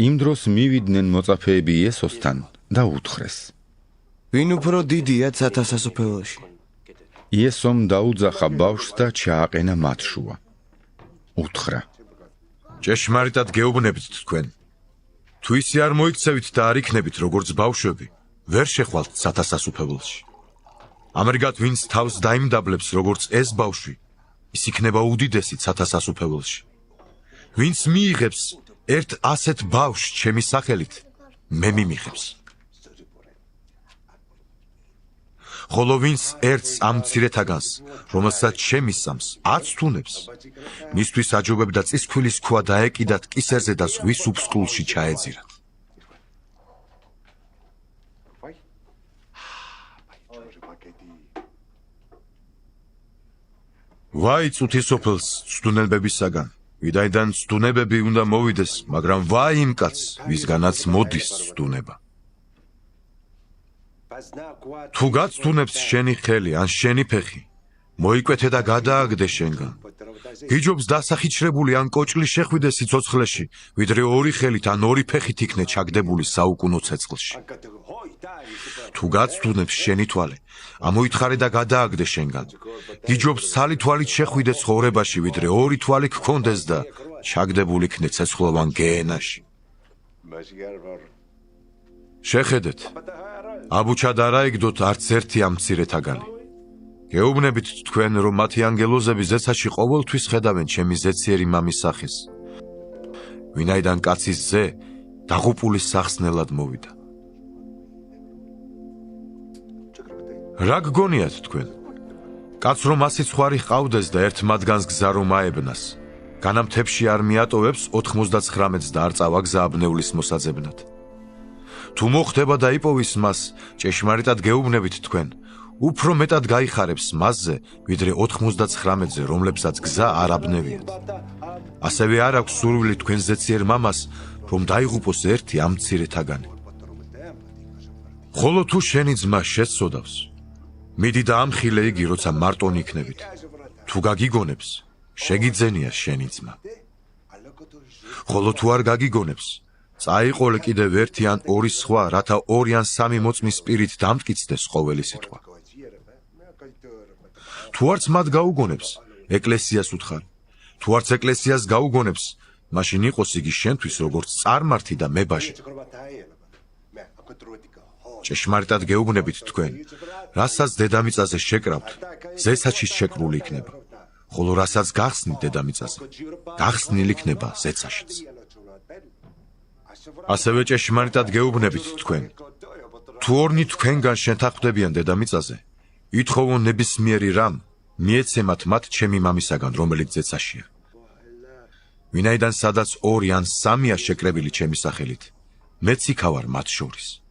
იმ დროს მივიდნენ მოწაფეები იესოსთან და უთხრეს: ვინ უფრო დიდია სათავსასოფელოში? იესომ დაუძახა ბავშვს და ჩააყენა მათ შუა. უთხრა: ჭეშმარიტად გეუბნებით თქვენ, თუ ისე არ მოიქცევით და არ იქნებით როგორც ბავშვები, ვერ შეხვალთ სათავსასოფელოში. ამრიგად ვინც თავს დაიმდაბლებს როგორც ეს ბავშვი, ის იქნება უდიდესი სათავსასოფელოში. ვინც მიიღებს ერთ ასეთ ბავშვს ჩემი სახელით, მე მიმიღებს. ხოლო ვინც ერთს ამ მცირეთაგანს, რომელსაც შემისამს, აცთუნებს, მისთვის აჯობებდა წისქვილის ქვა დაეკიდათ კისერზე და ზღვის უფსკულში ჩაეძირათ. ვაი წუთი სოფელს ცდუნებებისაგან, ვინაიდან ცდუნებები უნდა მოვიდეს, მაგრამ ვაი იმ კაცს, ვისგანაც მოდის ცდუნება. თუ გაცდუნებს შენი ხელი ან შენი ფეხი, მოიკვეთე და გადააგდე შენგან. გიჯობს დასახიჩრებული ან კოჭლი შეხვიდე სიცოცხლეში, ვიდრე ორი ხელით ან ორი ფეხით იქნე ჩაგდებული საუკუნო ცეცხლში. თუ გაცდუნებს შენი თვალე, ამოითხარე და გადააგდე შენგან. გიჯობს ცალი თვალით შეხვიდე ცხოვრებაში, ვიდრე ორი თვალი გქონდეს და ჩაგდებული იქნე ცეცხლოვან გეენაში. შეხედეთ, აბუჩად არ აიგდოთ არც ერთი ამ მცირეთაგანი. გეუბნებით თქვენ, რომ მათი ანგელოზები ზეცაში ყოველთვის ხედავენ ჩემი ზეციერი მამის სახეს. ვინაიდან კაცის ზე დაღუპულის სახსნელად მოვიდა. რა გგონიათ თქვენ? კაც რომ 100 ცხვარი ჰყავდეს და ერთ მათგანს გზა რომ აებნას, განამთებში არ მიატოვებს 99-ს და არ წავა გზა აბნევლის მოსაძებნად. თუ მოხდება და იპოვის მას, ჭეშმარიტად გეუბნებით თქვენ, უფრო მეტად გაიხარებს მასზე, ვიდრე 99-ზე, რომლებსაც გზა არ აბნევიათ. ასევე არ აქვს სურვილი თქვენ ზეციერ მამას, რომ დაიღუპოს ერთი ამ მცირეთაგანი. ხოლო თუ შენი ძმა შეცოდავს, მიდი და ამხილე იგი, როცა მარტონი იქნებით. თუ გაგიგონებს, შეგიძენია შენი ძმა. ხოლო თუ არ გაგიგონებს, წაიყოლე კიდევ ერთი ან ორი სხვა, რათა 2 ან 3 მოწმის პირით დამტკიცდეს ყოველი სიტყვა. თუ არც მათ გაუგონებს, ეკლესიას უთხარ. თუ არც ეკლესიას გაუგონებს, მაშინ იყოს იგი შენთვის როგორც წარმართი და მებაჟი. ჭეშმარიტად გეუბნებით თქვენ, რასაც დედამიწაზე შეკრავთ, ზეცაში შეკრული იქნება. ხოლო რასაც გახსნით დედამიწაზე, გახსნილი იქნება ზეცაშიც. ასევე ჭეშმარიტად გეუბნებით თქვენ, თუ ორნი თქვენგან შეთანხმდებიან დედამიწაზე, ითხოვონ ნებისმიერი რამ, მიეცემათ მათ ჩემი მამისაგან, რომელიც ზეცაშია. ვინაიდან სადაც 2 ან 3-ია შეკრებილი ჩემი სახელით, მეც იქ ვარ მათ შორის.